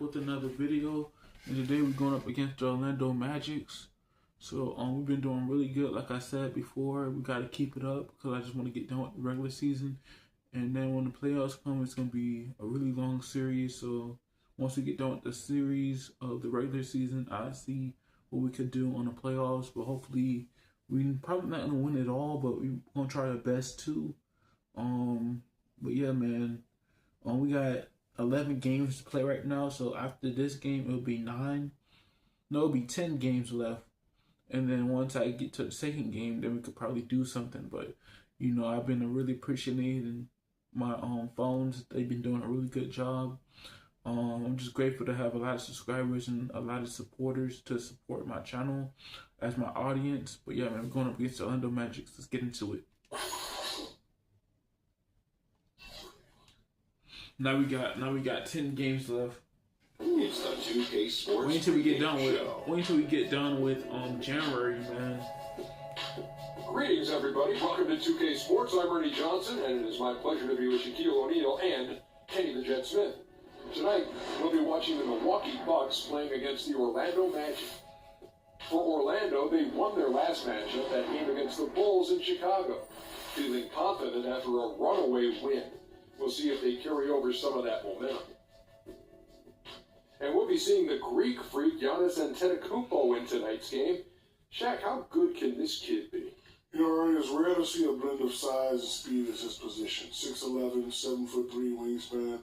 back with another video, and today we're going up against the Orlando Magics. So we've been doing really good. Like I said before, we got to keep it up because I just want to get done with the regular season, and then when the playoffs come, it's going to be a really long series. So once we get done with the series of the regular season, I see what we could do on the playoffs. But hopefully, we're probably not going to win it all, but we're going to try our best too. But yeah, man, we got 11 games to play right now. So after this game, it'll be 10 games left. And then once I get to the second game, then we could probably do something. But, you know, I've been really appreciating my phones. They've been doing a really good job. I'm just grateful to have a lot of subscribers and a lot of supporters to support my channel as my audience. But yeah, man, I'm going up against the Orlando Magic. Let's get into it. Now we got 10 games left. It's the 2K Sports. Wait until we get done with January, man. Greetings, everybody. Welcome to 2K Sports. I'm Ernie Johnson, and it is my pleasure to be with Shaquille O'Neal and Kenny the Jet Smith. Tonight, we'll be watching the Milwaukee Bucks playing against the Orlando Magic. For Orlando, they won their last matchup, that game against the Bulls in Chicago, feeling confident after a runaway win. We'll see if they carry over some of that momentum. And we'll be seeing the Greek freak Giannis Antetokounmpo in tonight's game. Shaq, how good can this kid be? You know, Ernie, it's rare to see a blend of size and speed as his position. 6'11", 7'3" wingspan.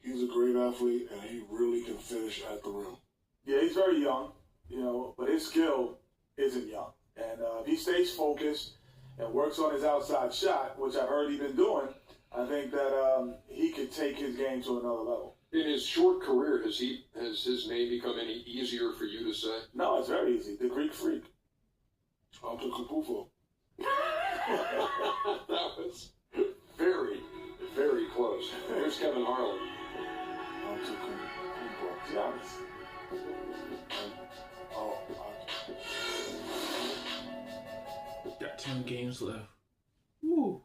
He's a great athlete, and he really can finish at the rim. Yeah, he's very young, you know, but his skill isn't young. And if he stays focused and works on his outside shot, which I've heard he's been doing, I think that he could take his game to another level. In his short career, has his name become any easier for you to say? No, it's very easy. The Greek freak. Antetokounmpo. That was very, very close. Here's Kevin Harlan. Antetokounmpo. Giannis. Got 10 games left. Woo.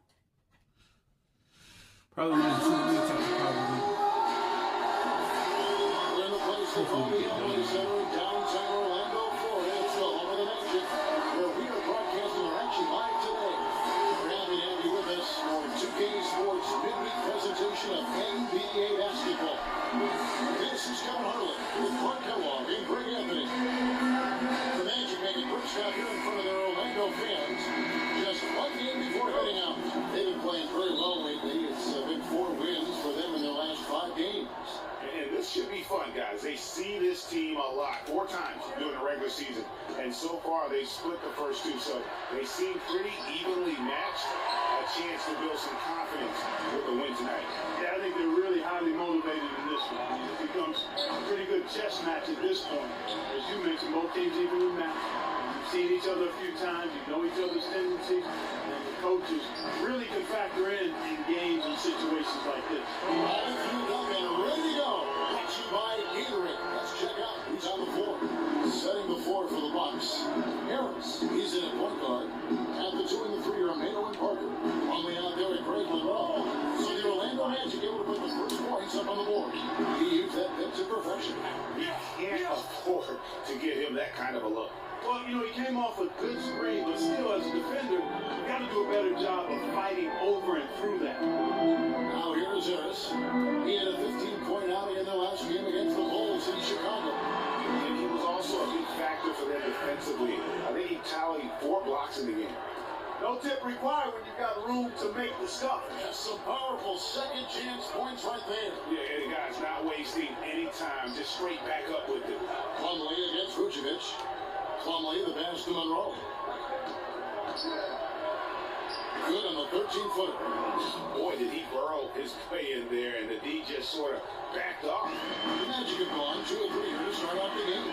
Probably in 2 weeks, I could probably. Hopefully we get done. Downtown Orlando, Florida. It's the home of the Magic, where we are broadcasting our action live today. We're happy to have you with us for 2K Sports midweek presentation of NBA basketball. This is Kevin Harlan with Mark Kellogg and Greg Anthony. The Magic make a quick stop here in front of their Orlando fans. Just one game before heading out. They've been playing very well lately. It's been 4 wins for them in their last 5 games. And this should be fun, guys. They see this team a lot, 4 times during the regular season. And so far, they split the first 2, so they seem pretty evenly matched. A chance to build some confidence with the win tonight. Yeah, I think they're really highly motivated in this one. It becomes a pretty good chess match at this point. As you mentioned, both teams evenly matched. You've seen each other a few times. You know each other's tendencies. And the coaches really can factor in games and situations like this. All fueled up and ready to go. Brought to you by Gatorade. Let's check out who's on the floor. Setting the floor for the Bucks. Harris, he's in at point guard. At the 2 and the 3 are Mayo and Parker. Only out there at Greg Monroe. So the Orlando Magic able to put the first points up on the board. He used that bit to perfection. You can't afford to give him that kind of a look. Well, you know, he came off a good screen, but still, as a defender, you got to do a better job of fighting over and through that. Now here is Harris. He had a 15-point outing in the last game against the Bulls in Chicago. And he was also a big factor for them defensively. I think he tallied 4 blocks in the game. No tip required when you got room to make the stuff. That's some powerful second chance points right there. Yeah, and the guy's not wasting any time, just straight back up with it. Plumlee against Vucevic. Plumlee, the pass to Monroe. Good on the 13-footer. Boy, did he burrow his way in there, and the D just sort of backed off. The Magic have gone 2 or 3 here to start out the game.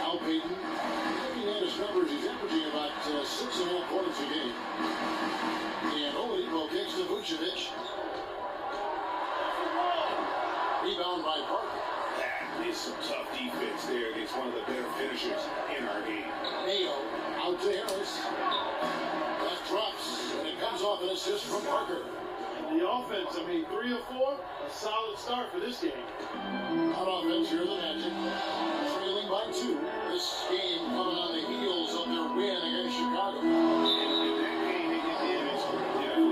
Al Payton, looking at his numbers, he's averaging about 6.5 points a game. And Oladipo kicks to Vucevic. Rebound by Parker. That is some tough defense there against one of the better finishers in our game. Mayo out to Harris. That drops, and it comes off an assist from Parker. the offense, I mean, 3 or 4, a solid start for this game. On offense, here the Magic. Trailing by 2. This game coming on the heels of their win against Chicago. In that game, they did damage.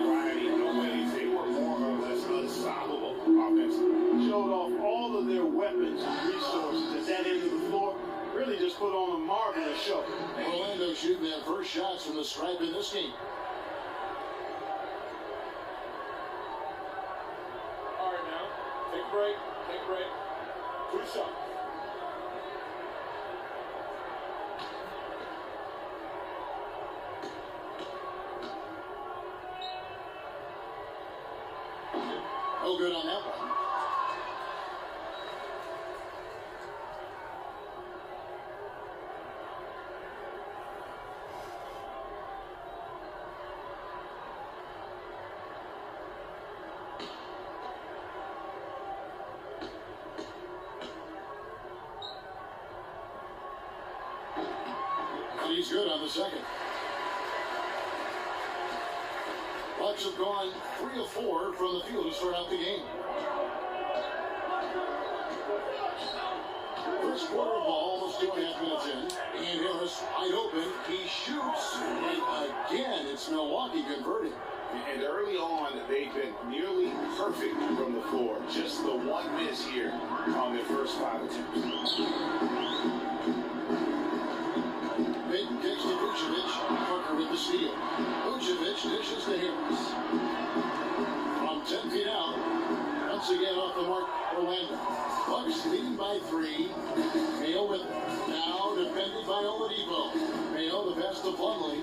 Variety in no ways. They were more or less unstoppable offensively. Showed off all of their weapons and resources at that end of the floor. Really just put on a marvelous show. Orlando shooting their first shots from the stripe in this game. All right, now, take a break, take a break. 2 shots. No good on that one. And he's good on the second. Bucks have gone 3 of 4 from the field to start out the game. First quarter of ball, almost 2.5 minutes in. Ian Harris wide open. He shoots. And again, it's Milwaukee converting. And early on, they've been nearly perfect from the floor. Just the one miss here on their first 5 attempts. Payton kicks to Vucevic. Parker with the steal. Vucevic dishes to Harris. From 10 feet out. Once again off the mark, Orlando. Bucks leading by 3. Mayo with it. Now defended by Oladipo. Mayo the pass to Plumlee.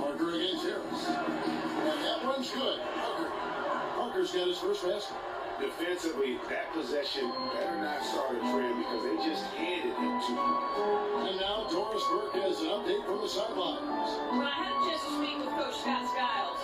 Parker against Harris. And that one's good. Parker's got his first basket. Defensively, that possession better not start a trend because they just handed him 2 points. And now Doris Burke has an update from the sidelines. When I had a chance to speak with Coach Scott Skiles,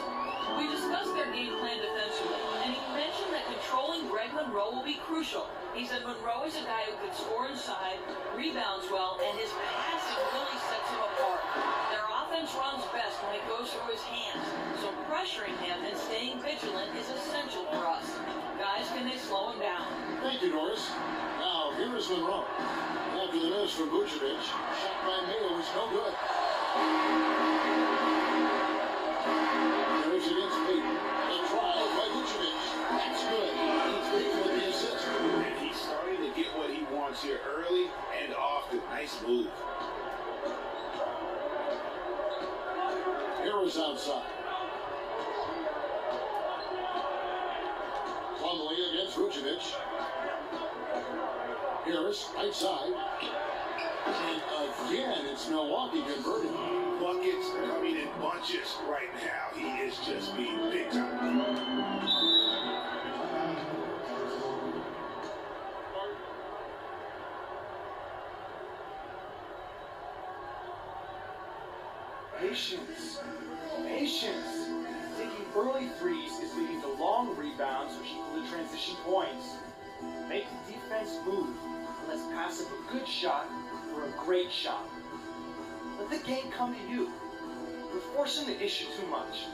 we discussed their game plan defensively, and he mentioned that controlling Greg Monroe will be crucial. He said Monroe is a guy who can score inside, rebounds well, and his passing really sets him apart. Their offense runs best when it goes through his hands, so pressuring him and staying vigilant is essential for us. Guys, can they slow him down? Thank you, Doris. Now, here is Monroe. After the miss from Vucevic, shot by Mayo is no good. Harris against Payton. The trial by Vucevic. That's good. He's Payton with the assist. And he's starting to get what he wants here early and often. Nice move. Harris outside. Plumlee against Vucevic. Harris, right side. And again, it's Milwaukee converting. Buckets coming in bunches right now. He is just being big time. Patience. Patience. Taking early threes is leading to long rebounds, which equal to transition points. Make the defense move, and let's pass up a good shot for a great shot. Let the game come to you. We're forcing the issue too much.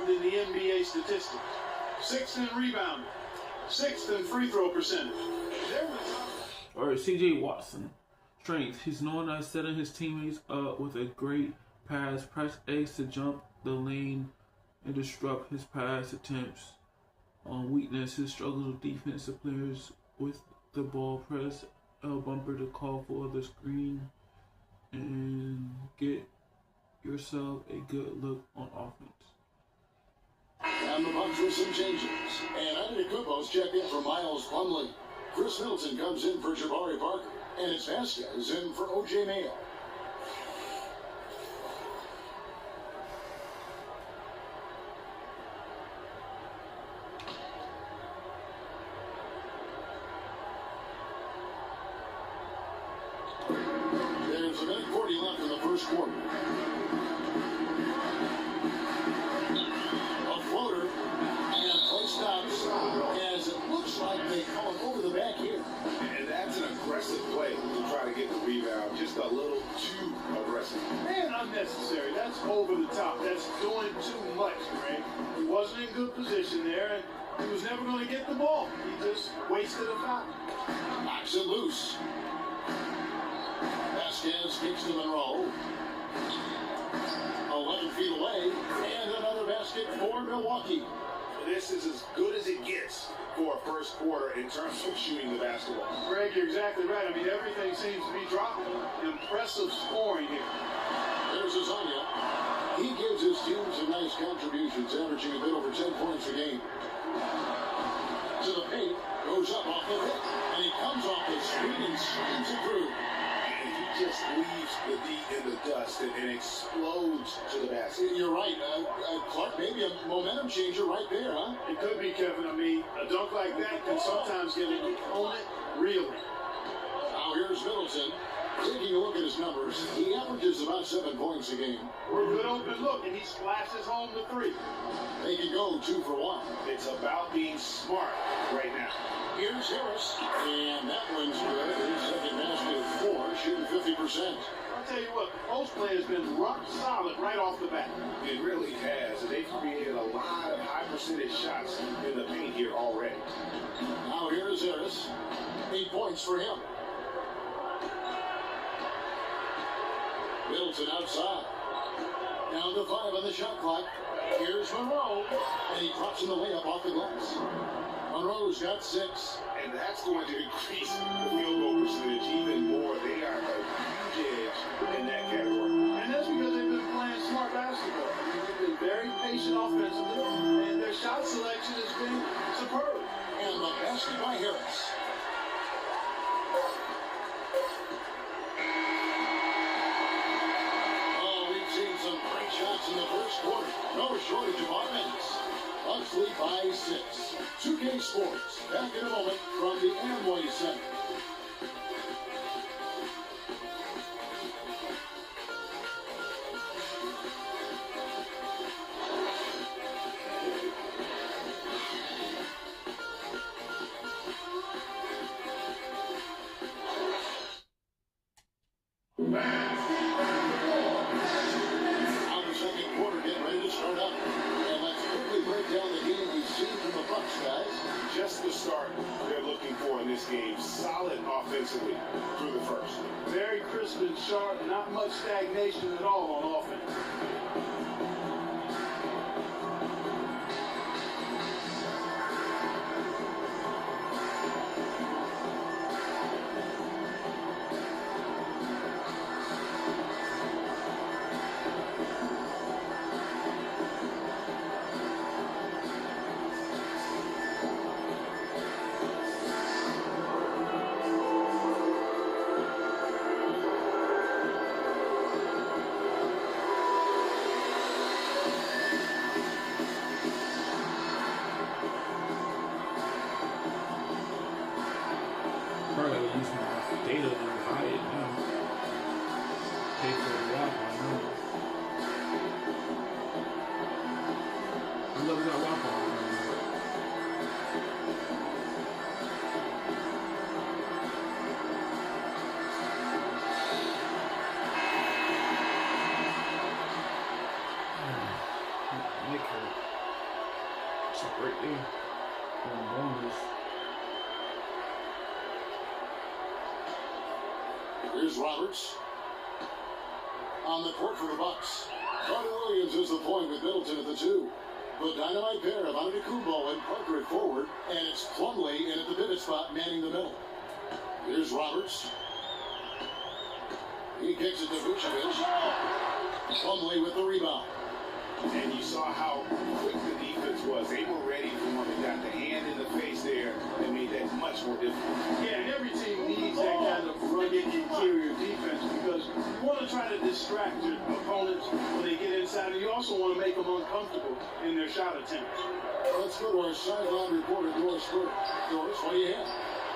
In the NBA statistics. 6th in rebounding, 6th in free throw percentage. All right, C.J. Watson. Strength. He's known as setting his teammates up with a great pass. Press Ace to jump the lane and disrupt his pass attempts. On weakness, his struggles with defensive players with the ball. Press L bumper to call for the screen and get yourself a good look on offense. And the Bucks with some changes. And Antetokounmpo's check in for Miles Plumlee. Chris Middleton comes in for Jabari Parker, and it's Vasquez in for O.J. Mayo. There's a minute 40 left in the first quarter. A floater, and play stops as it looks like they call it over the back here. And that's an aggressive play to try to get the rebound. Just a little too aggressive. Man, unnecessary. That's over the top. That's doing too much, Greg. He wasn't in good position there, and he was never going to get the ball. He just wasted a foul. Knocks it loose. Vasquez kicks to Monroe. 11 feet away, and another basket for Milwaukee. This is as good as it gets for a first quarter in terms of shooting the basketball. Greg, you're exactly right. I mean, everything seems to be dropping. Impressive scoring here. There's Azania. He gives his team some nice contributions, averaging a bit over 10 points a game. To the paint, goes up off the hit, and he comes off the screen and slams it through. And he just leaves the D in the dust and explodes to the basket. You're right, Clark, maybe a momentum changer right there, huh? It could be, Kevin. I mean, a dunk like that can sometimes get an opponent reeling. Now here's Middleton. Taking a look at his numbers, he averages about 7 points a game. For a good open look, and he splashes home the three. They can go 2 for 1. It's about being smart right now. Here's Harris, and that one's good. His second basket of 4, shooting 50%. I'll tell you what, the post play has been rock solid right off the bat. It really has. And they've created a lot of high percentage shots in the paint here already. Now here's Harris. 8 points for him. Middleton outside. Down to 5 on the shot clock. Here's Monroe, and he drops in the layup off the glass. Monroe's got 6. And that's going to increase the field goal percentage even more. They are a huge edge in that category. And that's because they've been playing smart basketball. I mean, they've been very patient offensively, and their shot selection has been superb. And the basket by Harris. Oh, we've seen some great shots in the first quarter. No shortage of offense. Bucks lead by 6. 2K Sports, back in a moment from the Amway Center. Now the second quarter getting ready to start up. And let's quickly break down the game we've seen from the Bucks, guys. Just the start they're looking for in this game. Solid offensively through the first. Very crisp and sharp, not much stagnation at all on offense. Probably gotta use my data to buy it now. Pay for the Wi-Fi now. I love that Wi-Fi. Nick hurt. It's a great day. Bonus. Here's Roberts. On the court for the Bucks. Carter Williams is the point with Middleton at the 2. The dynamite pair of Antetokounmpo and Parker at forward, and it's Plumlee in at the pivot spot manning the middle. Here's Roberts. He kicks it to Vucevic. Plumlee with the rebound. And you saw how quick the defense was. They were ready for him. They got the hand in the face there and made that much more difficult. Yeah, and every team needs that kind of rugged interior defense because you want to try to distract your opponents when they get inside, and you also want to make them uncomfortable in their shot attempts. Let's go to our sideline reporter, Doris Burke. Doris, what do you have?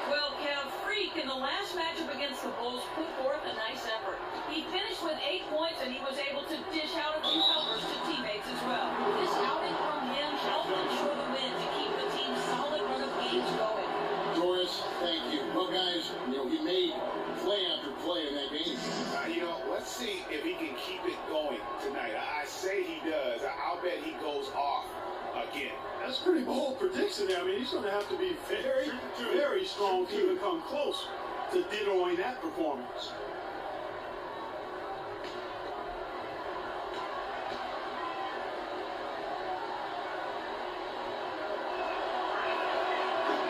Well, Kev, Freak in the last matchup against the Bulls put forth a nice effort. He finished with 8 points, and he was able to dish out a few helpers to teammates as well. This outing from him helped ensure the win to keep the team's solid run of games going. Doris, thank you. Well, guys, he made play after play in that game. Let's see if he can keep it going tonight. I say he does. I'll bet he goes off again. That's a pretty bold prediction there. I mean, he's going to have to be very, very strong to even come close to dittoing that performance.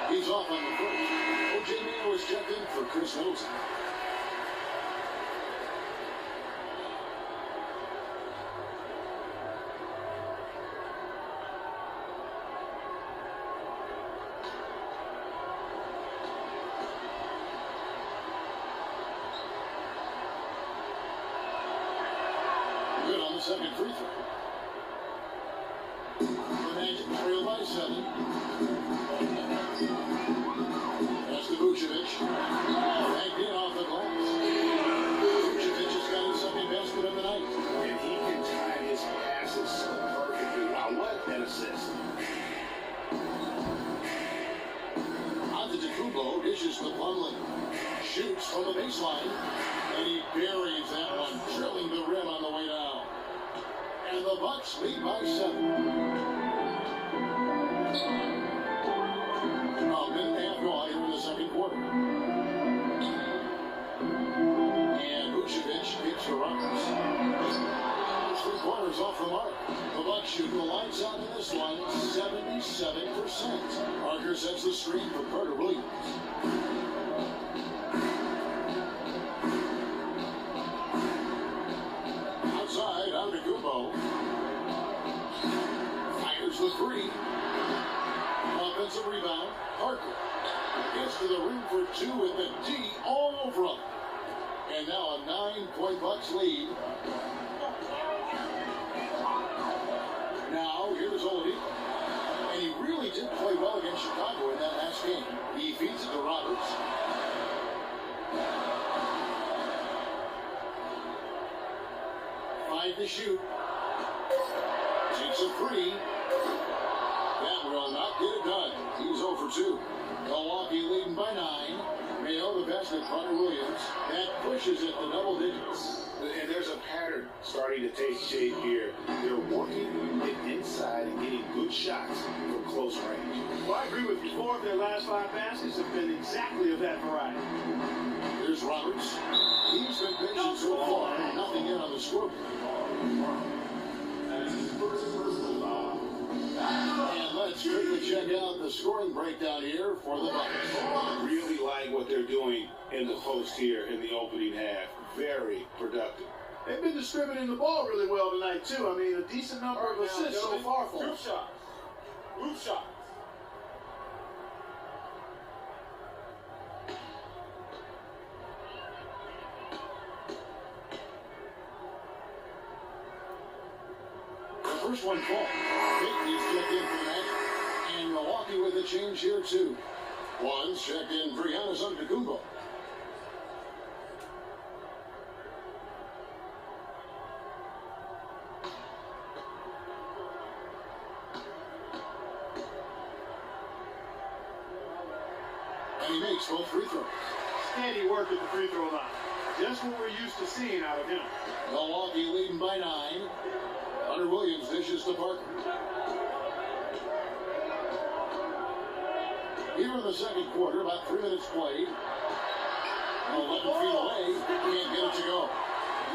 He's off on the first. O.J. Mayo is checked in for Chris Middleton. Good on the second free throw. The Magic trail by 7. That's to Vucevic. Backed in off the glass. Vucevic has got his second basket of the night. And he can time his passes so perfectly. Now what an assist. Antetokounmpo dishes to Plumlee. Shoots from the baseline. And he buries that one, drilling the rim on the way down. And the Bucks lead by 7. A minute and a half gone here in the second quarter. And Vucevic gets the runners. 3 quarters off the mark. The Bucks shooting the lights out in this one, 77%. Parker sets the screen for Carter Williams. Outside, Antetokounmpo. Fires the 3. Offensive rebound. Parker gets to the rim for 2 with the D all over him. And now a 9-point Bucks lead. Now here's Oladipo. And he really did play well against Chicago in that last game. He feeds it to Roberts. To shoot. Takes a 3. That will not get it done. He's 0 for 2. Milwaukee leading by 9. Mayo the best at Carter Williams. That pushes it to double digits. And there's a pattern starting to take shape here. They're working it inside and getting good shots from close range. Well, I agree with you. 4 of their last 5 baskets have been exactly of that variety. Here's Roberts. He's been patient so far. Nothing yet on the scoreboard. And let's quickly check out the scoring breakdown here for the Bucks. Really like what they're doing in the post here in the opening half. Very productive. They've been distributing the ball really well tonight, too. I mean, a decent number of assists so far for them. Group shots. Group shots. First one fall. Bigby's checked in for that. And Milwaukee with a change here, too. One's checked in for Giannis Antetokounmpo. And he makes both free throws. Steady work at the free throw line. Just what we're used to seeing out of him. Milwaukee leading by 9. Hunter Williams dishes to Parker. Here in the second quarter, about 3 minutes played. 11 feet away, can't get it to go.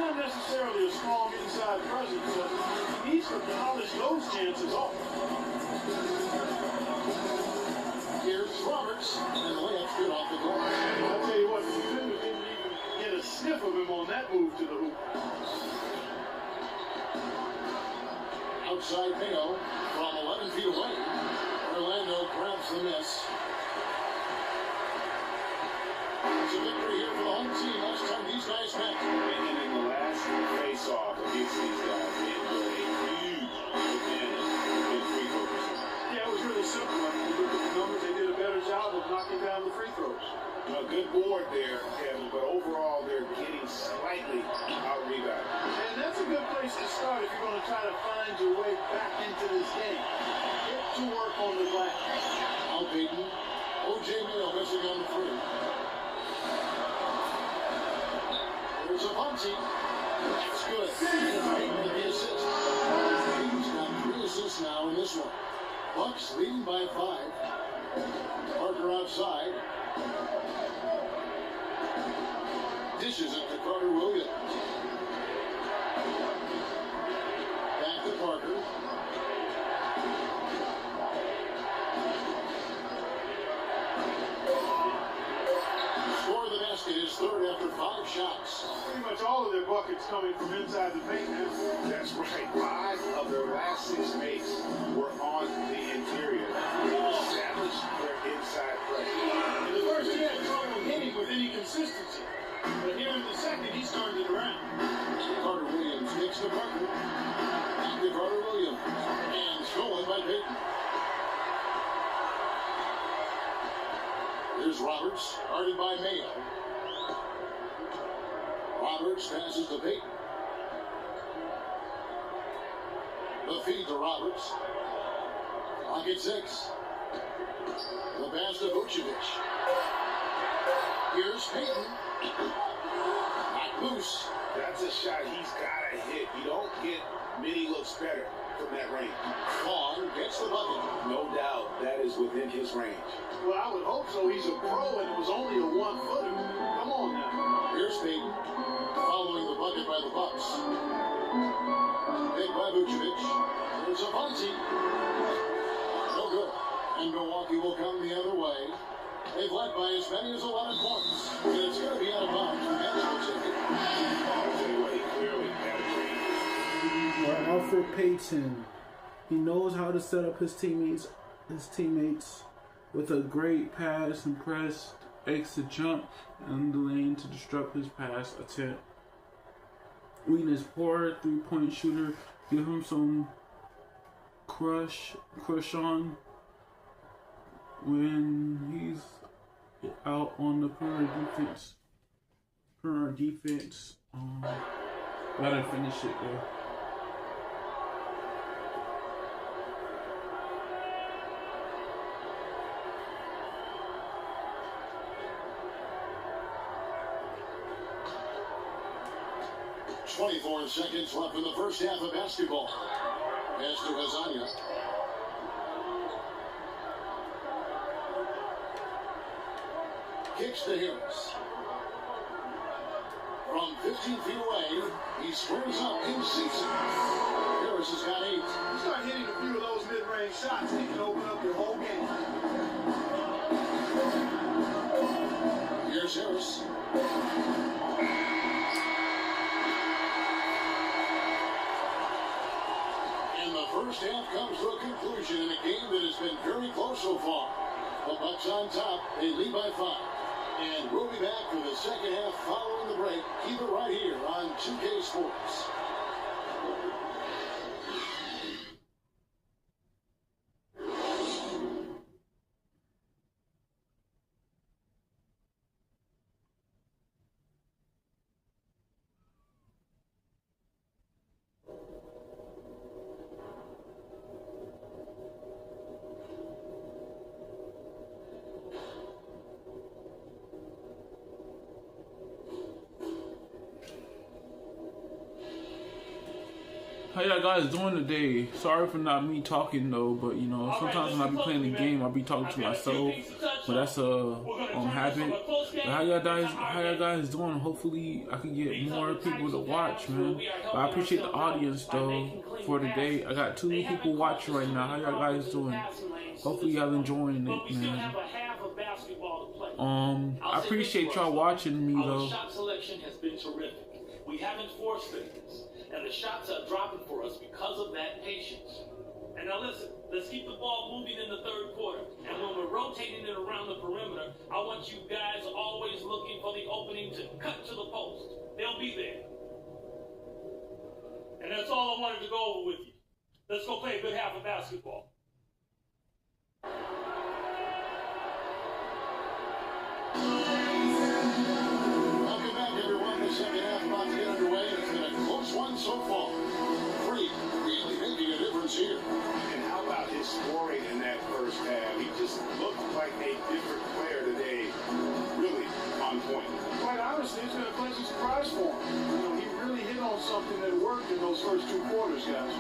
Not necessarily a strong inside presence, so he needs to polish those chances off. Here's Roberts, and the layup's good off the glass. I'll tell you what, you couldn't even get a sniff of him on that move to the hoop. outside Mayo from 11 feet away. Orlando grabs the miss. It's a victory here for the home team. Last time these guys met. And in the last face-off against these guys, it was a huge advantage in free throws. Yeah, it was really simple. I mean, you look at the numbers, they did a better job of knocking down the free throws. A good board there, Kevin, but overall they're getting slightly out-rebounded. And that's a good place to start if you're going to try to find your way back into this game. Get to work on the glass. Al Payton. O.J. Mayo missing on the three. There's a Ponzi. That's good. Payton with the assist. Payton's got 3 assists now in this one. Bucks leading by 5. Parker outside. Dishes it to Carter Williams. Back to Parker. Score of the basket is third after 5 shots. Pretty much all of their buckets coming from inside the paint now. That's right. 5 of their last 6 makes were on the interior. They established their inside pressure. In the first, he had trouble hitting with any consistency. But here in the second, he's turned it around. Carter Williams kicks to Parker. Back to Carter Williams. And stolen by Payton. Here's Roberts, guarded by Mayo. Roberts passes to Payton. The feed to Roberts. Clock at 6. The pass to Vucevic. Here's Payton. Not loose. That's a shot he's got to hit. You don't get many looks better from that range. Vaughn gets the bucket. No doubt that is within his range. Well, I would hope so. He's a pro, and it was only a 1-footer. Come on now. Here's Payton. Following the bucket by the Bucks. Big by Vucevic. There's a Ponzi. No good. And Milwaukee will come the other way. They've led by as many as 11 points. And it's going to be out of bounds. The bench will take it. Anyway, clearly had a dream. Well, Alfred Payton, he knows how to set up his teammates with a great pass and press, exit jump in the lane to disrupt his pass attempt. Weakness poor 3-point shooter, give him some crush on when he's out on the perimeter defense. Gotta finish it though. .24 seconds left in the first half of basketball. Pass to Hazania. Kicks to Harris. From 15 feet away, he squares up in season. Harris has got 8. You start hitting a few of those mid-range shots, they can open up your whole game. Here's Harris. And the first half comes to a conclusion in a game that has been very close so far. The Bucks on top, they lead by 5. And we'll be back for the second half following the break. Keep it right here on 2K Sports. How y'all guys doing today? Sorry for not me talking though, but you know, sometimes when I be playing the game, I be talking to myself, but that's a habit. But how y'all guys doing? Hopefully I can get more people to watch, man. But I appreciate the audience though for today. I got 2 people watching right now. How y'all guys doing? Hopefully y'all enjoying it, man. I appreciate y'all watching me though. Our shot selection has been terrific. We haven't forced things, and the shots are dropping for us because because of that patience. And now listen, let's keep the ball moving in the third quarter. And when we're rotating it around the perimeter, I want you guys always looking for the opening to cut to the post. They'll be there. And that's all I wanted to go over with you. Let's go play a good half of basketball. Welcome back, everyone. The second half about to get underway. It's been a close one so far. Free really making a difference here. And how about his scoring in that first half? He just looked like a different player today. Really on point. Quite honestly, it's been a pleasant surprise for him. You know, he really hit on something that worked in those first two quarters, guys.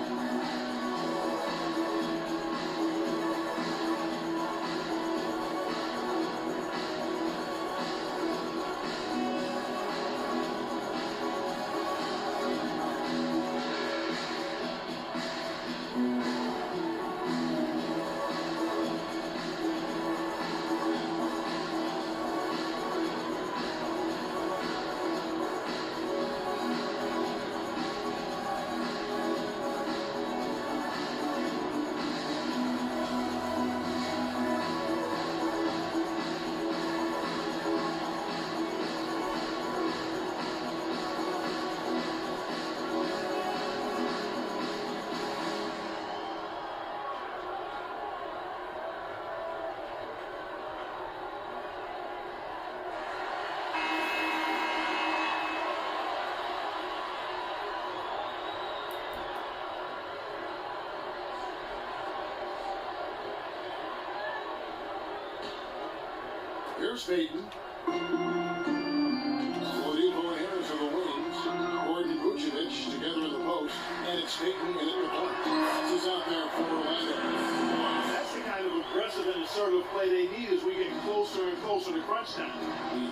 Here's Peyton. Oladipo and Harris are the wings. Gordon Vucevic together in the post. And it's Peyton in at the point. Passes out there for Orlando. That's the kind of aggressive and assertive play they need as we get closer and closer to crunch time.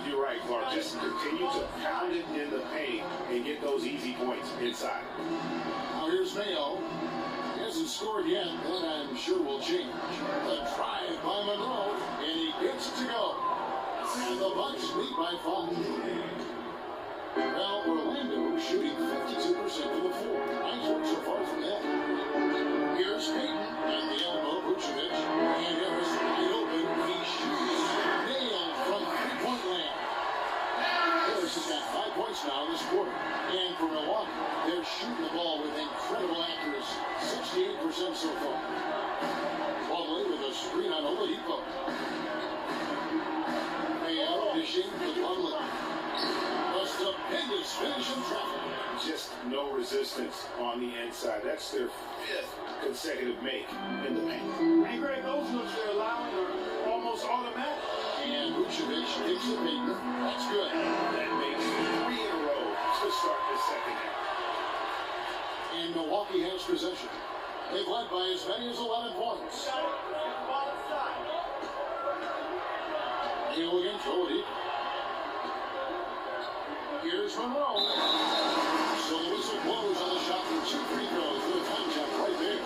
You're right, Clark. Just continue to pound it in the paint and get those easy points inside. Now here's Mayo. He hasn't scored yet, and I'm sure will change. The drive by Monroe, and he gets it to go. And the Bucks lead by 5. Well, Orlando shooting 52% from the floor. Nice work so far from that. Here's Peyton at the elbow, Vucevic, and Harris wide open. He shoots. Nailed from three-point land. Harris has got 5 points now this quarter. And for Milwaukee, they're shooting the ball with incredible accuracy. 68% so far. Plumlee with a screen on Oladipo. Mayo dishing to Plumlee. A stupendous finish in traffic. Just no resistance on the inside. That's their 5th consecutive make in the paint. And Greg, those looks they're allowing are almost automatic. And Vucevic kicks it Peyton. That's good. That makes 3 in a row to start the second half. And Milwaukee has possession. They've led by as many as 11 points. Hill against Oladipo. Here's Monroe. So the whistle blows on the shot for 2 free throws for the time check right there.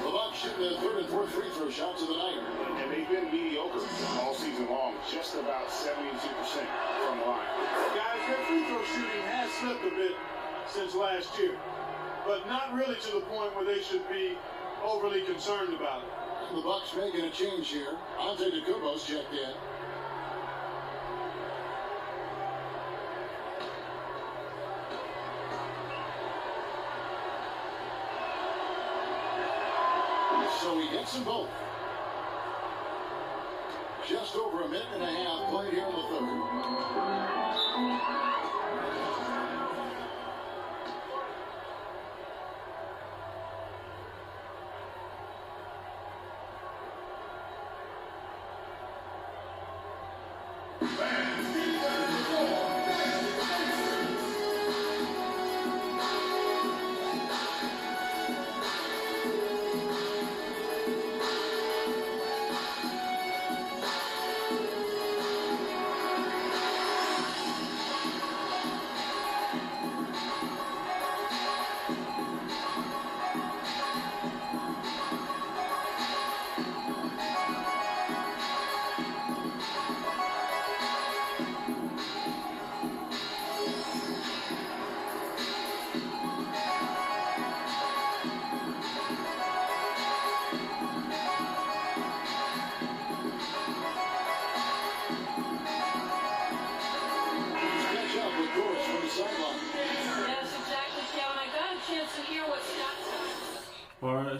The Bucks shooting their 3rd and 4th free throw shots of the night. And they've been mediocre all season long, just about 72% from the line. Guys, their free throw shooting has slipped a bit since last year, but not really to the point where they should be overly concerned about it. The Bucks making a change here. Antetokounmpo's checked in. So he gets them both. Just over a minute and a half played here in the 3rd.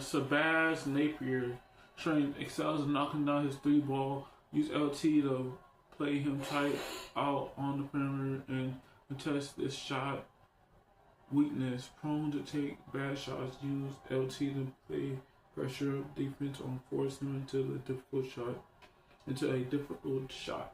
Shabazz Napier excels in knocking down his 3-ball. Use LT to play him tight out on the perimeter and contest this shot weakness. Prone to take bad shots, use LT to play pressure defense on force him into a difficult shot.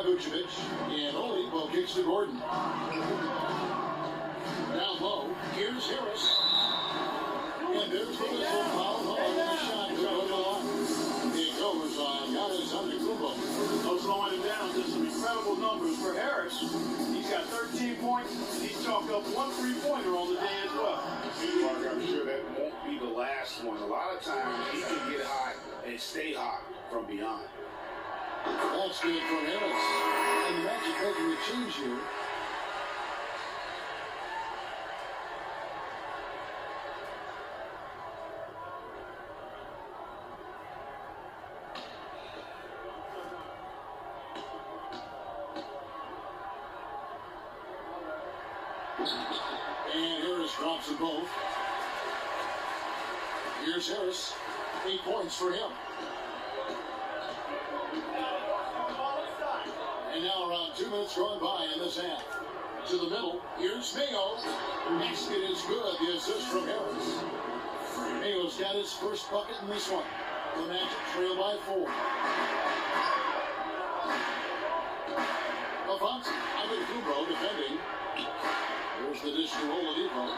Vucevic, and Oladipo kicks to Gordon. Down low, here's Harris. And there's the whistle, foul on the shot. It goes on Giannis Antetokounmpo. No slowing him down, just some incredible numbers for Harris. He's got 13 points. He's chalked up 1 3-pointer on the day as well. I'm sure that won't be the last one. A lot of times he can get hot and stay hot from beyond. That's good for Harris. And the Magic making the change here. And Harris drops them both. Here's Harris. 8 points for him. And now around 2 minutes going by in this half. To the middle, here's Mayo. Basket is good, the assist from Harris. Mayo's got his first bucket in this one. The Magic trail by 4. Alphonse Antetokounmpo defending. Here's the dish to Oladipo.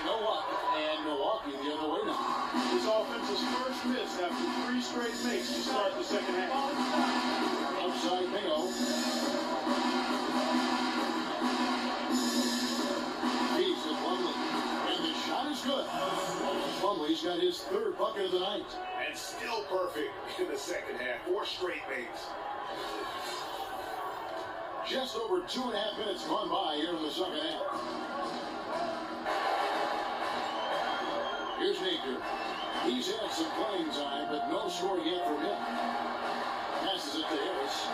No luck, and Milwaukee the other way now. His offense's first miss after 3 straight makes to start the second half. Outside Mayo. Feeds to Plumlee. And the shot is good. Plumlee's got his 3rd bucket of the night. And still perfect in the second half. 4 straight makes. Just over 2.5 minutes gone by here in the second half. Here's Napier. He's had some playing time, but no score yet from him. Passes it to Harris.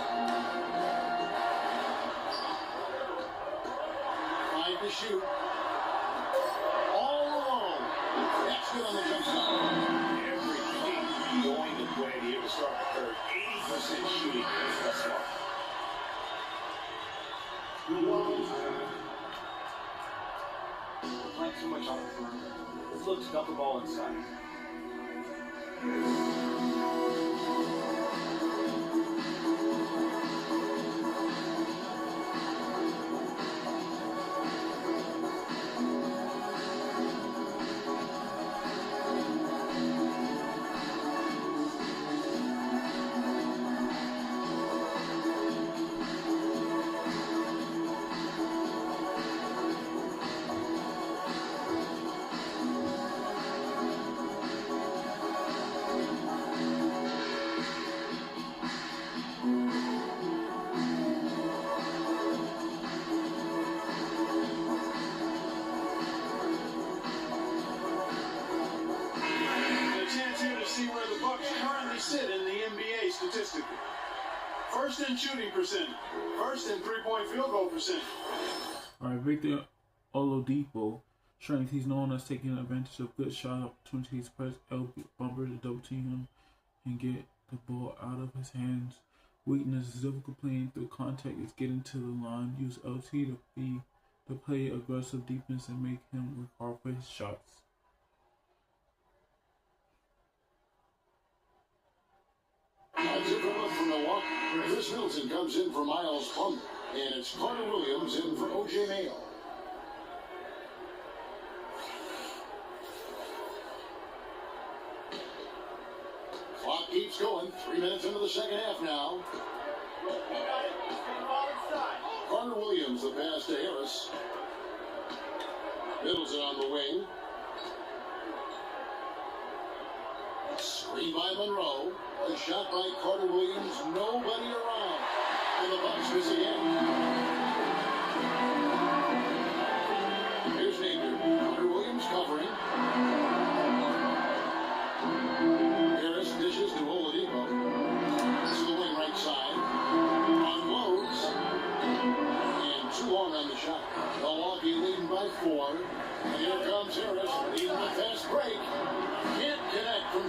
5 to shoot. All alone. That's good on the jump shot. Everything going to plan here to start the third. 80% shooting thus far. We're playing too much on the perimeter. Let's look to dump the ball inside. Sit in the NBA statistically. First in shooting percentage. First in 3-point field goal percentage. All right, Victor Oladipo. Strength, he's known as taking advantage of good shot opportunities. Press L bumper to double team him and get the ball out of his hands. Weakness is difficult playing through contact is getting to the line. Use LT to play aggressive defense and make him work hard for his shots. That's it from Milwaukee. Chris Middleton comes in for Miles Plumlee, and it's Carter Williams in for O.J. Mayo. Clock keeps going. 3 minutes into the second half now. Carter Williams, the pass to Harris. Middleton on the wing. Screen by Monroe. A shot by Carter Williams. Nobody around. And the Bucks miss again. Here's Napier. Carter Williams covering.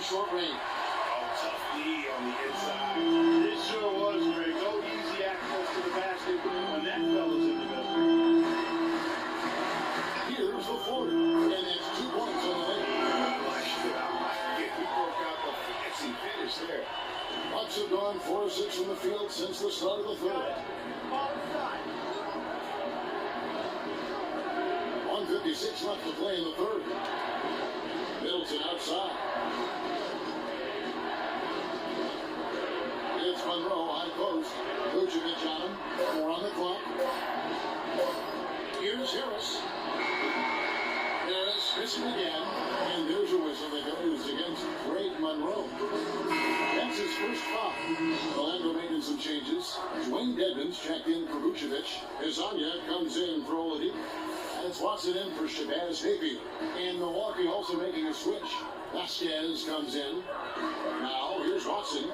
short range. Oh, tough D on the inside. It sure was, Greg. No easy access to the basket when that fella's in the middle. Here's the floater, and that's 2 points on the way. He broke out the fancy finish there. Bucks have gone 4 of 6 from the field since the start of the third. 1:56 left to play in the third. Middleton outside. It's Monroe, high post. Vucevic on him. 4 on the clock. Here's Harris. Harris missing again. And there's a whistle that goes against Greg Monroe. That's his first foul. Orlando making some changes. Dwayne Dedmon's checked in for Vucevic. Hezonja comes in for Oladipo. That's Watson in for Shabazz Napier. And Milwaukee also making a switch. Vasquez comes in. Now, here's Watson.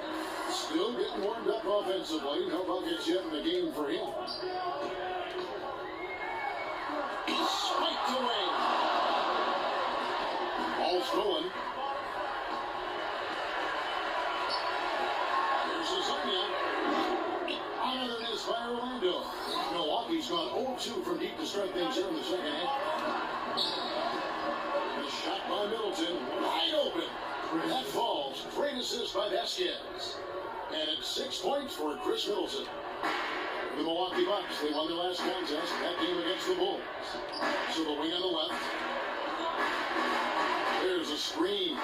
Still getting warmed up offensively. No buckets yet in the game for him. Spiked away. Ball stolen. Here's Hezonja. Another miss by Orlando. Milwaukee's gone 0-2 from deep to start things here in the second half. A shot by Middleton. Wide open. That falls. Great assist by Vasquez. And it's 6 points for Chris Middleton. The Milwaukee Bucks, they won their last contest, that game against the Bulls. So the wing on the left. There's a screen.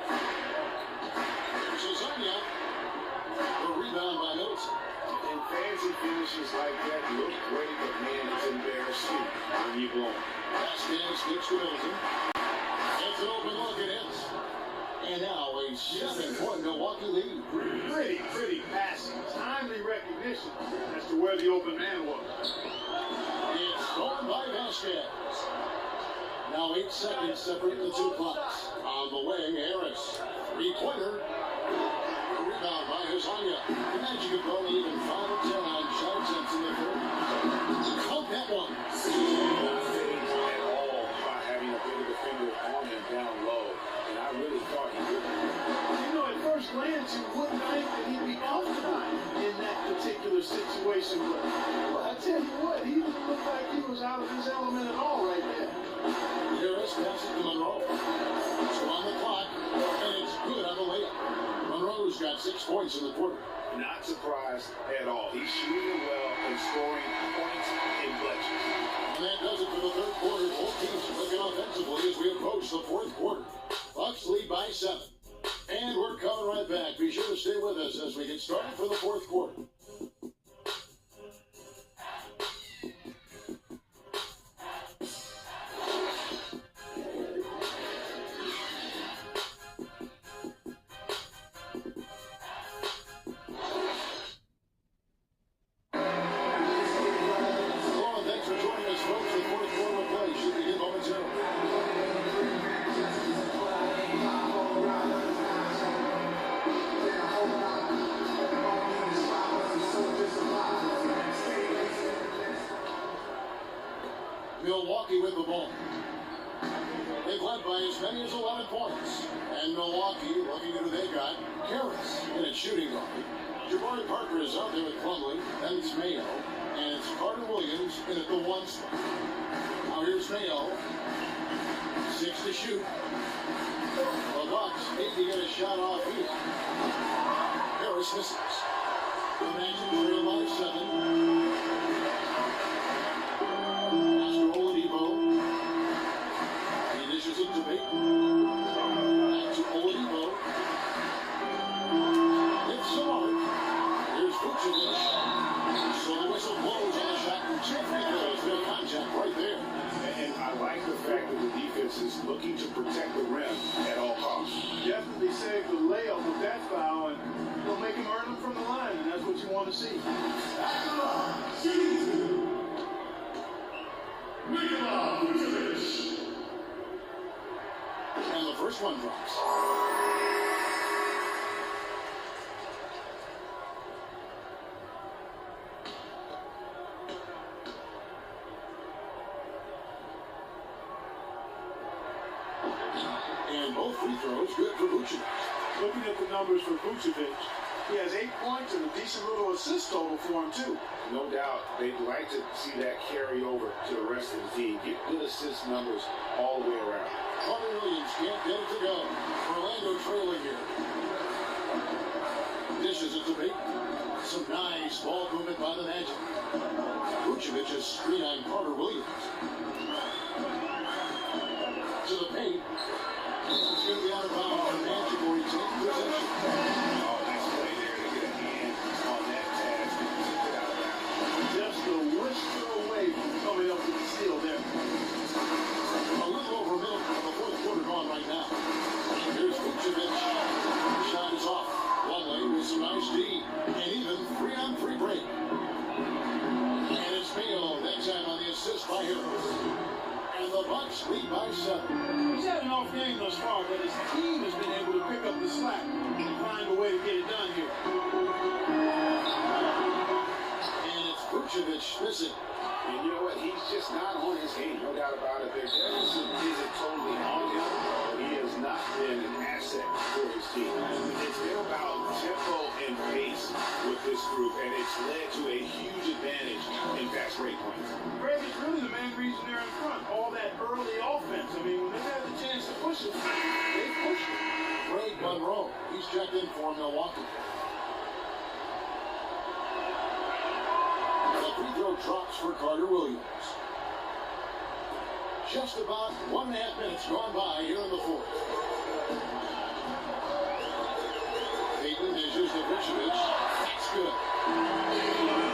There's Hezonja. A rebound by Middleton. And fancy finishes like that look great, but man, it's embarrassing when you blow. Vasquez gets to Middleton. It's an open look, it is. And now a 7-point Milwaukee lead. Pretty passing. Timely recognition as to where the open man was. It's stolen by Vasquez. Now 8 seconds separate the two clocks. On the wing, Harris. 3-pointer. A rebound by Hezonja. The Magic have gone even 5 of 10 on shot attempts in the third. Count that one. Not phased at all by having a bit of a finger on him down low. And I really thought he would. You know, at first glance, you wouldn't think that he'd be comfortable in that particular situation. But well, I tell you what, he didn't look like he was out of his element at all right there. Harris passes to Monroe. So on the clock, and it's good on the layup. Monroe's got 6 points in the quarter. Not surprised at all. He's shooting well and scoring points in bunches. And that does it for the third quarter. Both teams are looking offensively as we approach the fourth quarter. Bucks lead by 7. And we're coming right back. Be sure to stay with us as we get started for the fourth quarter. Milwaukee with the ball. They've led by as many as 11 points. And Milwaukee, looking at who they got, Harris in its shooting guard. Jabari Parker is out there with Plumlee. Then it's Mayo. And it's Carter Williams in at the 1 spot. Now here's Mayo. 6 to shoot. The Bucks need to get a shot off here. Harris misses. The Magic trail by 7. Oladipo. He dishes it to Baton. Back to Oladipo. It's Smart. Here's Vucevic. So the whistle blows on the shot from Jeffrey. There's no contact right there. And I like the fact that the defense is looking to protect the rim at all costs. Definitely saved the layup with that foul, and you'll make him earn them from the line, and that's what you want to see. And the first one drops. And both free throws, good for Vucevic. Looking at the numbers for Vucevic, he has 8 points and a decent little assist total for him, too. No doubt, they'd like to see that carry over to the rest of the team. Get good assist numbers all the way around. Carter Williams can't get it to go. Orlando trailing here. Dishes it to Baker. Some nice ball movement by the Magic. Vucevic's screen on Carter Williams. To the paint. It's going to be out of bounds for Magic or he takes possession. Oh, nice play there to get a hand on that pass. Keep it out of bounds. Just a whisper away from coming up with the steal there. A little over a minute of the fourth quarter gone right now. Here's Vucevic. Shot is off. Longley with some nice D. And even 3-on-3 break. And it's Mayo that time on the assist by Harris. And the Bucks lead by 7. He's had an off game thus far, but his team has been able to pick up the slack and find a way to get it done here. And it's Vucevic missing. And you know what? He's just not on his game. No doubt about it. Their deficit isn't totally on him. He has not been an asset for his team. It's been about tempo and pace with this group, and it's led to a huge advantage in fast break points. Greg, it's really the main reason they're in front. All that early offense. I mean, when they've had the chance to push it, they pushed it. Greg Monroe, he's checked in for Milwaukee. The free throw drops for Carter Williams. Just about 1.5 minutes gone by here in the fourth. Payton dishes to Vucevic. That's good.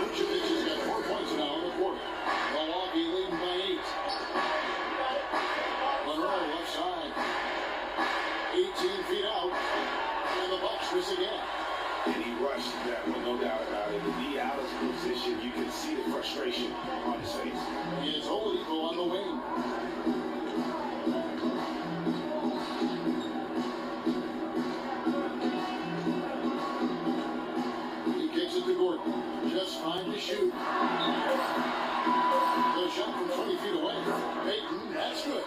Vucevic has got 4 points now in the quarter. Milwaukee leading by 8. Monroe left side. 18 feet out. And the Bucks miss again. And he rushed that one, no doubt about it. To be out of position, you can see the frustration on his face. It's Oladipo on the wing. He kicks it to Gordon. Just fine to shoot. The shot from 20 feet away. Payton, that's good.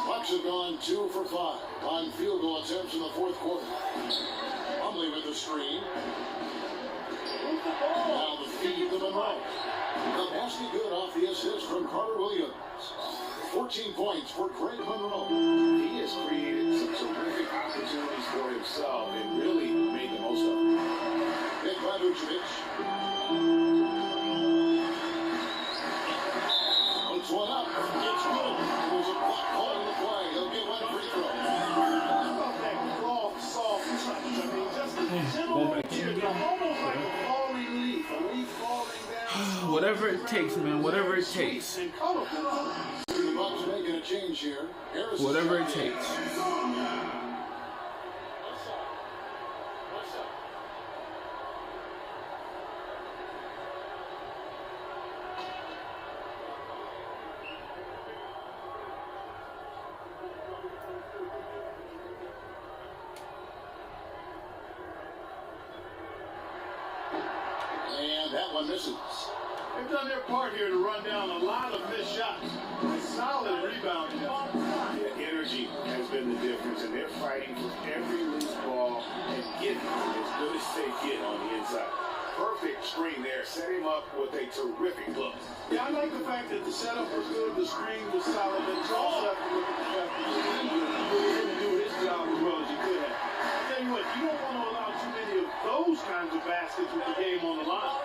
Bucks have gone 2 for 5 on field goal attempts in the fourth quarter. Plumlee with the screen. Now the feed to Monroe. The basket good off the assist from Carter Williams. 14 points for Greg Monroe. He has created some terrific opportunities for himself and really made the most of them. Hit by Vucevic. Puts one up. It's good. There's a block hole in the play. He'll get one free throw. How about that cloth, soft touch? I mean, just a gentle here, almost like a falling leaf, a leaf falling down. Whatever it takes, man. Whatever it takes. And colorful. The Bucks making a change here. Harris Whatever it takes. And that one misses. They've done their part here to run down a lot of missed shots. A solid rebounding effort. Yeah, energy has been the difference, and they're fighting for every loose ball and getting as good as they get on the inside. Perfect screen there. Set him up with a terrific look. Yeah, I like the fact that the setup was good, the screen was solid, but it's also have to look at the fact that he didn't do his job as well as he could have. I'll tell you what, you don't want to allow too many of those kinds of baskets with the game on the line.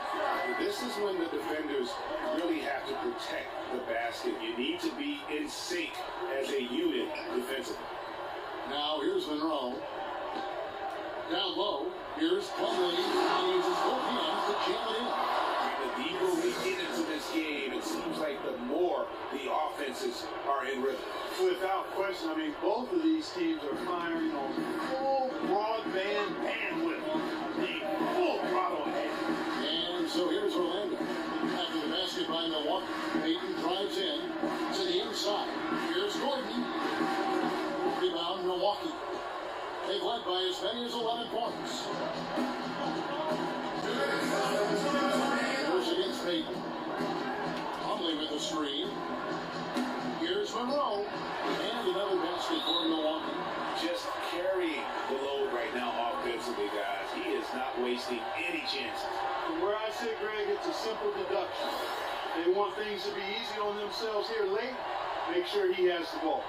This is when the defenders really have to protect the basket. You need to be in sync as a unit defensively. Now here's Monroe. Down low. Here's Plumlee. He uses both hands to jam it in. The deeper we get into this game, it seems like the more the offenses are in rhythm. Without question, I mean, both of these teams are firing on full broadband bandwidth. The full throttle ahead. And so here's Orlando. After the basket by Milwaukee, Payton drives in to the inside. Here's Gordon. Rebound, Milwaukee. They've led by as many as 11 points. Here's against Payton. Plumlee with the screen. Here's Monroe. And another basket for Milwaukee. Just carrying the load right now offensively, guys. He is not wasting any chances. From where I sit, Greg, it's a simple deduction. They want things to be easy on themselves here late. Make sure he has the ball.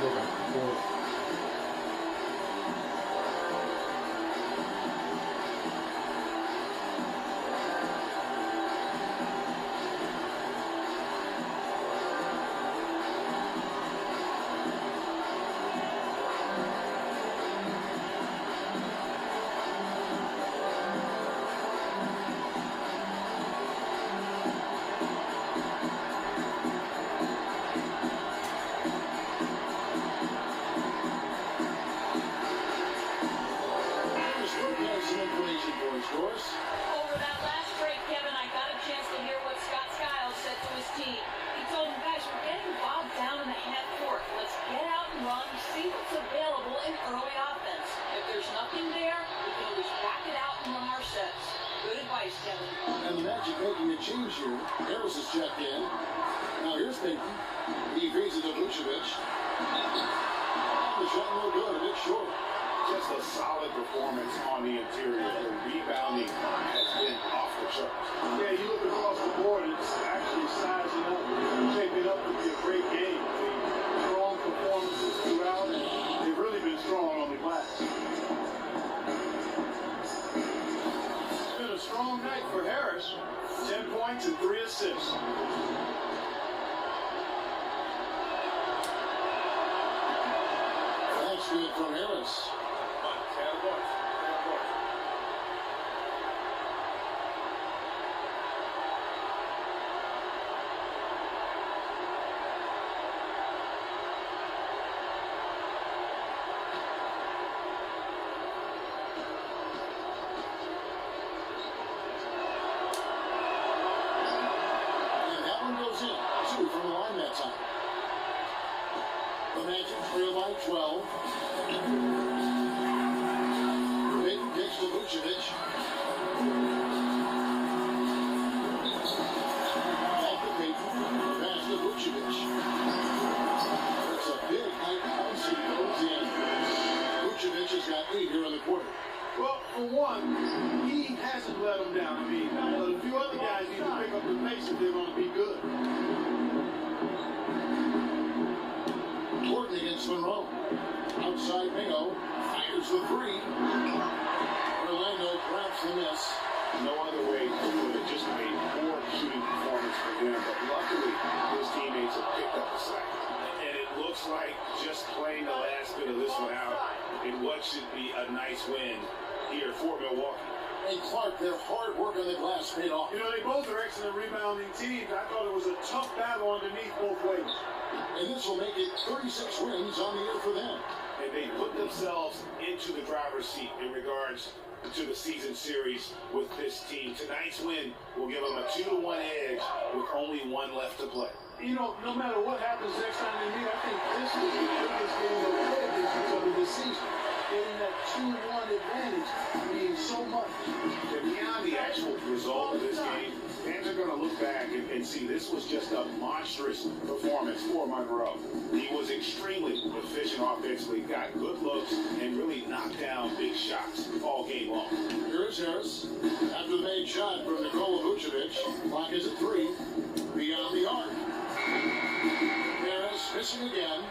Go back and forth. Over that last break, Kevin, I got a chance to hear what Scott Skiles said to his team. He told them, guys, we're getting bogged down in the half court. Let's get out and run, see what's available in early offense. If there's nothing there, we can always back it out and run our sets. Good advice, Kevin. And the Magic making a change here. Harris is checked in. Now here's Payton. He feeds it to Vucevic. The shot no good, a bit short. Just a solid performance on the interior. The rebounding has been off the charts. Yeah, you look across the board, it's actually sizing up, shaping up to be a great game. I mean, strong performances throughout, and they've really been strong on the glass. It's been a strong night for Harris. 10 points and 3 assists. That's good from Harris. And that one goes in. 2 from the line that time. The Magic trail by 12. Payton kicks to Vucevic. Back to Payton. Pass to Vucevic. It's a big high bounce and goes in. Vucevic has got 8 here in the quarter. Well, for one, he hasn't let them down. I mean, a few other guys need to pick up the pace if they're going to be good. Gordon against Monroe. Outside Mingo. Fires the 3. Orlando grabs the miss. No other way to put it. Just a poor shooting performance for them. But luckily, his teammates have picked up the slack. And it looks like just playing the last bit of this one out in what should be a nice win here for Milwaukee. And Clark, their hard work on the glass paid off. You know, they both are excellent rebounding teams. I thought it was a tough battle underneath both ways. And this will make it 36 wins on the year for them. And they put themselves into the driver's seat in regards to the season series with this team. Tonight's win will give them a 2-1 edge with only 1 left to play. You know, no matter what happens next time they meet, I think this was the biggest game they'll play against each other this season. Getting that 2-1 advantage means so much. And beyond the actual result of this game, fans are going to look back and see this was just a monstrous performance for Monroe. He was extremely efficient offensively, got good looks, and really knocked down big shots all game long. Here is Harris. After the made shot from Nikola Vucevic. Clock is at 3. Beyond the arc. Harris missing again.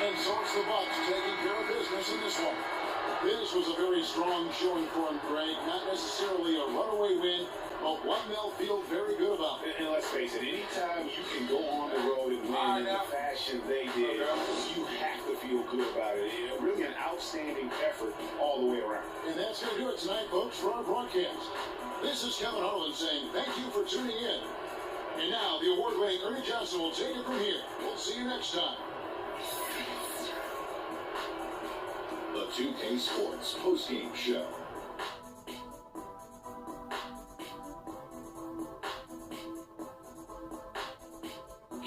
And so it's the Bucks taking care of business in this one. This was a very strong showing for him, Greg. Not necessarily a runaway win, but one they'll feel very good about. And let's face it, anytime you can go on the road and win in the fashion they did, you have to feel good about it. Really an outstanding effort all the way around. And that's going to do it tonight, folks, for our broadcast. This is Kevin Harlan saying thank you for tuning in. And now the award-winning Ernie Johnson will take it from here. We'll see you next time. The 2K Sports postgame show.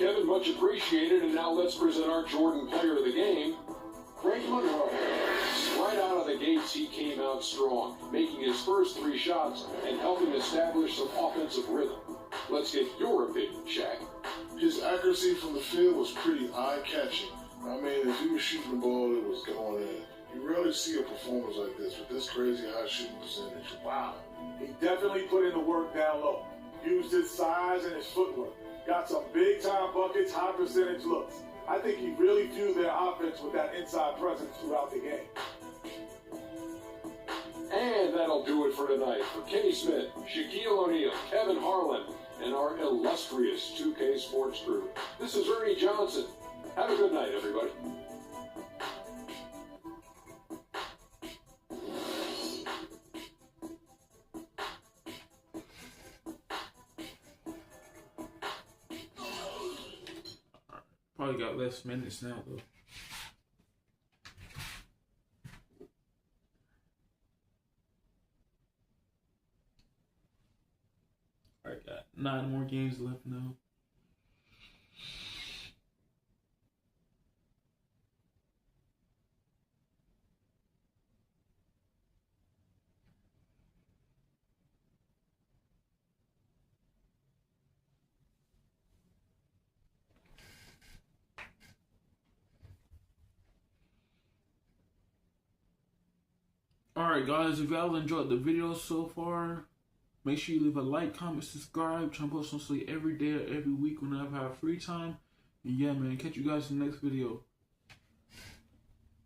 Kevin. Much appreciated. And now let's present our Jordan player of the game, Greg Monroe. Right out of the gates, he came out strong, making his first 3 shots and helping establish some offensive rhythm. Let's get your opinion, Shaq. His accuracy from the field was pretty eye-catching. I mean, if he was shooting the ball, it was going in. You rarely see a performance like this with this crazy high shooting percentage. Wow. He definitely put in the work down low. Used his size and his footwork. Got some big-time buckets, high percentage looks. I think he really fueled their offense with that inside presence throughout the game. And that'll do it for tonight. For Kenny Smith, Shaquille O'Neal, Kevin Harlan, and our illustrious 2K Sports crew, this is Ernie Johnson. Have a good night, everybody. Probably got less minutes now, though. Alright, got 9 more games left now. Alright guys, if y'all enjoyed the video so far, make sure you leave a like, comment, subscribe. Try to post on every day or every week whenever I have free time. And yeah man, catch you guys in the next video.